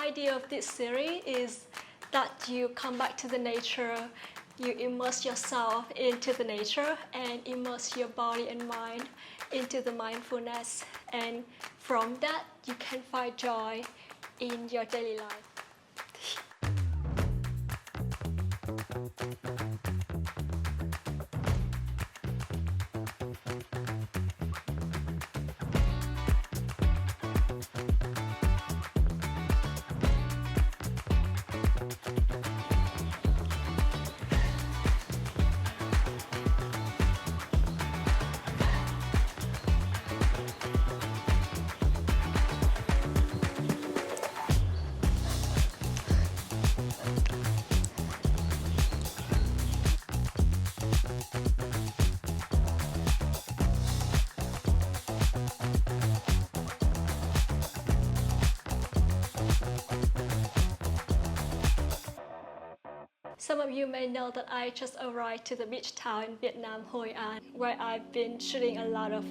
idea of this series is that you come back to the nature, you immerse yourself into the nature and immerse your body and mind into the mindfulness, and from that you can find joy in your daily life. Some of you may know that I just arrived to the beach town in Vietnam, Hoi An, where I've been shooting a lot of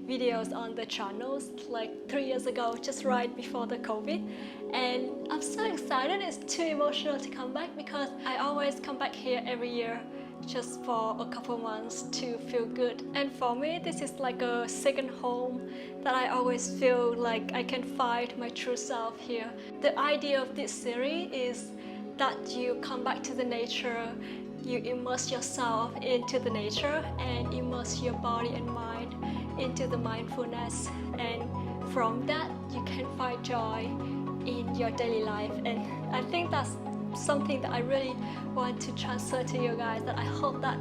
videos on the channels like 3 years ago, just right before the COVID. And I'm so excited, it's too emotional to come back because I always come back here every year just for a couple months to feel good. And for me, this is like a second home that I always feel like I can find my true self here. The idea of this series is that you come back to the nature, you immerse yourself into the nature and immerse your body and mind into the mindfulness, and from that you can find joy in your daily life. And I think that's something that I really want to transfer to you guys, that I hope that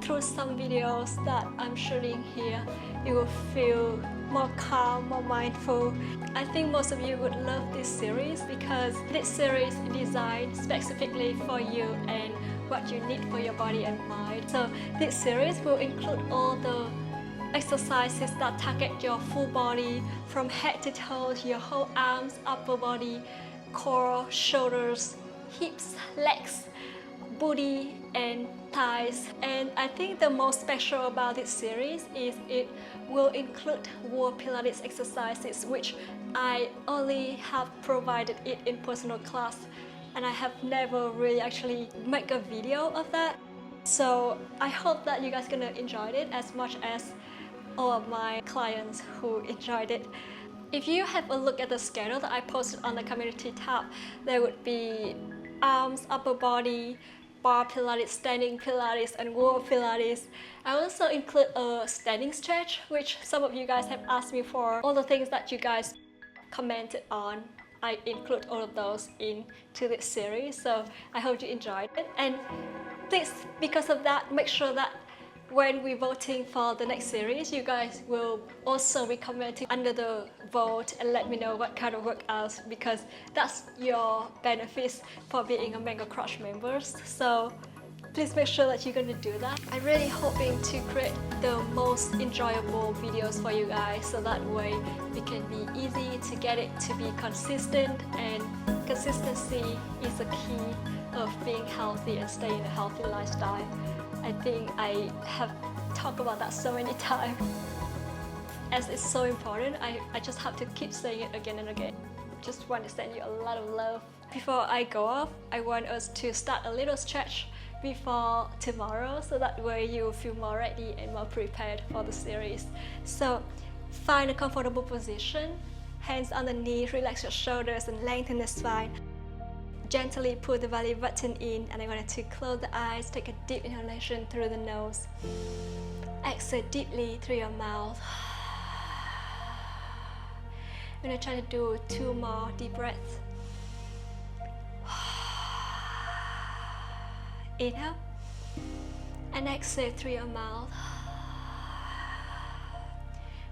through some videos that I'm shooting here, you will feel more calm, more mindful. I think most of you would love this series because this series is designed specifically for you and what you need for your body and mind. So this series will include all the exercises that target your full body from head to toes, your whole arms, upper body, core, shoulders, hips, legs, booty and thighs. And I think the most special about this series is it will include wall Pilates exercises, which I only have provided it in personal class and I have never really actually make a video of that. So I hope that you guys gonna enjoy it as much as all of my clients who enjoyed it. If you have a look at the schedule that I posted on the community tab, there would be arms, upper body, bar Pilates, standing Pilates and wall Pilates. I also include a standing stretch, which some of you guys have asked me for. All the things that you guys commented on, I include all of those into this series, so I hope you enjoyed it. And please, because of that, make sure that when we're voting for the next series, you guys will also be commenting under the vote and let me know what kind of workouts, because that's your benefits for being a Mango Crush members. So please make sure that you're going to do that. I'm really hoping to create the most enjoyable videos for you guys, so that way it can be easy to get it to be consistent, and consistency is a key of being healthy and staying a healthy lifestyle. I think I have talked about that so many times. As it's so important, I just have to keep saying it again and again. Just want to send you a lot of love. Before I go off, I want us to start a little stretch before tomorrow, so that way you feel more ready and more prepared for the series. So find a comfortable position, hands on the knee, relax your shoulders and lengthen the spine. Gently pull the belly button in, and I want you to close the eyes, take a deep inhalation through the nose. Exhale deeply through your mouth. I'm going to try to do 2 more deep breaths. Inhale and exhale through your mouth.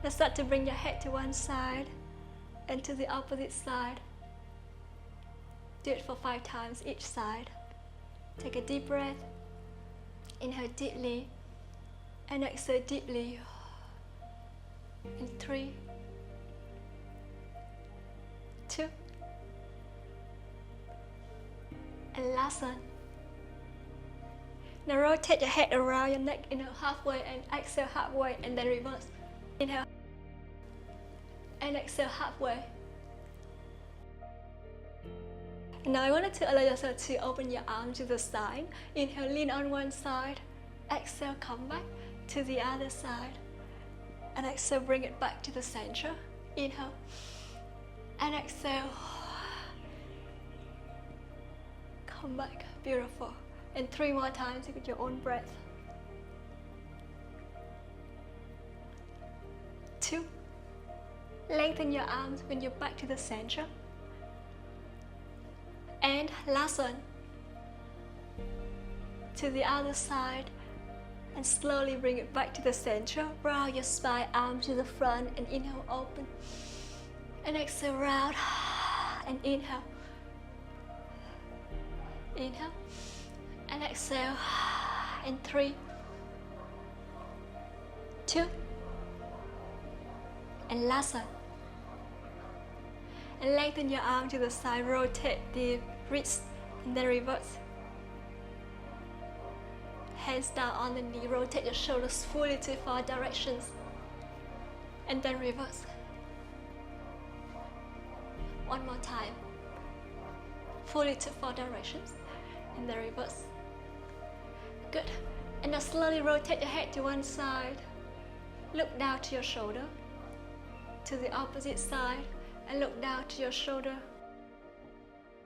Now start to bring your head to one side and to the opposite side. Do it for 5 times each side. Take a deep breath. Inhale deeply and exhale deeply. In 3, 2, and last one. Now rotate your head around your neck, inhale halfway and exhale halfway, and then reverse. Inhale and exhale halfway. And now I wanted to allow yourself to open your arms to the side. Inhale, lean on one side. Exhale, come back to the other side. And exhale, bring it back to the center. Inhale. And exhale. Come back. Beautiful. And 3 more times with your own breath. 2. Lengthen your arms when you're back to the center. And last one. To the other side. And slowly bring it back to the center. Round your spine, arms to the front, and inhale, open. And exhale, round. And inhale. Inhale. And exhale. And 3, 2. And last one. And lengthen your arm to the side, rotate the wrist, and then reverse. Hands down on the knee, rotate your shoulders fully to 4 directions. And then reverse. One more time. Fully to 4 directions. And then reverse. Good. And now slowly rotate your head to one side. Look down to your shoulder. To the opposite side. And look down to your shoulder.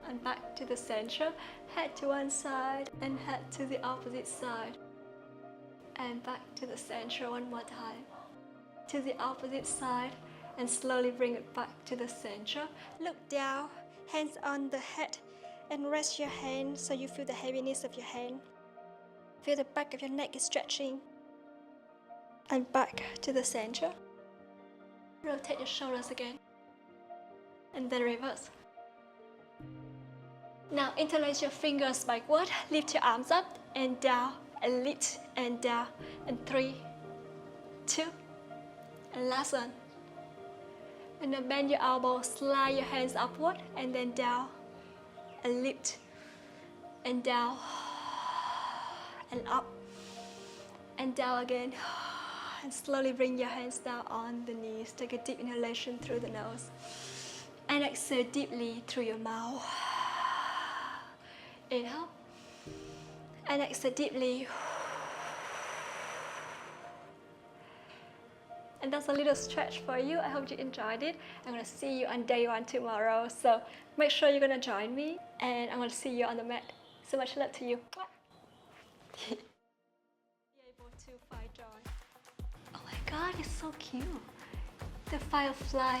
And back to the center. Head to one side and head to the opposite side. And back to the center one more time. To the opposite side and slowly bring it back to the center. Look down, hands on the head, and rest your hand so you feel the heaviness of your hand. Feel the back of your neck is stretching. And back to the center. Rotate your shoulders again. And then reverse. Now interlace your fingers backward, lift your arms up and down, and lift and down, and 3, 2, and last one. And then bend your elbows, slide your hands upward and then down, and lift, and down, and up, and down again. And slowly bring your hands down on the knees. Take a deep inhalation through the nose. And exhale deeply through your mouth. Inhale. And exhale deeply. And that's a little stretch for you. I hope you enjoyed it. I'm going to see you on day 1 tomorrow. So make sure you're going to join me. And I'm going to see you on the mat. So much love to you. Be able to find joy. Oh my God, it's so cute. The firefly. I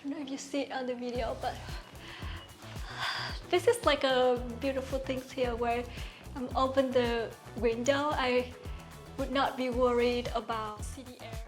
don't know if you see it on the video, but this is like a beautiful thing here where open the window. I would not be worried about city air.